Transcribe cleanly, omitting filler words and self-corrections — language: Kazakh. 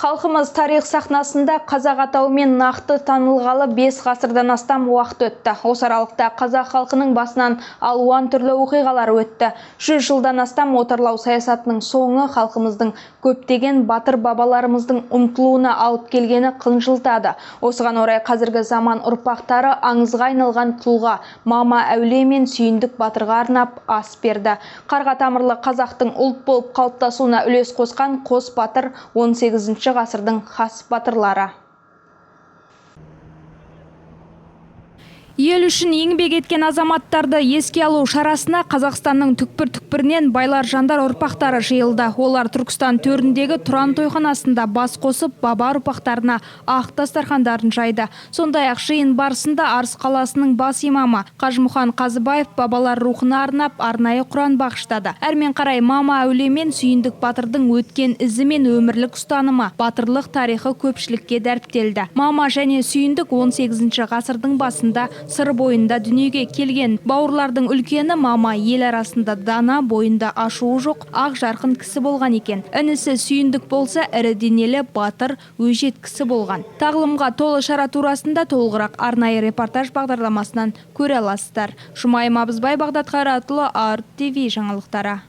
Халқымыз тарих сахнасында қазақ атауымен нақты танылғалы 5 ғасырдан астам уақыт өтті. Осы аралықта қазақ халқының басынан алуан түрлі оқиғалар өтті. 100 жылдан астам отарлау саясатының соңы халқымыздың көптеген батыр бабаларымыздың ұмтылуына алып келгені қынжылтады. Осыған орай қазіргі заман ұрпақтары аңызға айналған тұлға Мама Әулие мен Сүйіндік батырға арнап ас берді. Қарға тамырлы қазақтың ұлт болып қалыптасуына үлес қосқан қос батыр 18 ғасырдың хас батырлары. Ел үшін еңбек еткен азаматтарды еске алу шарасына Қазақстанның түкпір-түкпірінен байлар жандар ұрпақтары жиылды. Олар Түркістан төріндегі Тұран тойханасында бас қосып, баба ұрпақтарына ақ дастархандарын жайды. Сондай-ақ жиын барысында Арыс қаласының бас имамы Қажымұхан Қазыбаев бабалар рухына арнап арнайы Құран бағыштады. Әрмен қарай Мама Әулие мен Сүйіндік батырдың өткен ізі мен өмірлік ұстанымы, батырлық тарихы көпшілікке дәріптелді. Мама және Сүйіндік 18 ғасырдың басында Сыр бойында дүниеге келген. Бауырлардың үлкені Мама ел арасында дана, бойында ашуы жоқ, ақ жарқын кісі болған екен. Інісі Сүйіндік болса ірі денелі, батыр, өжет кісі болған. Тағылымға толы шара турасында толығырақ арнайы репортаж бағдарламасынан көре аласыздар. Жұмайым Абызбай, Бағдат Қайратұлы, Арт ТВ жаңалықтары.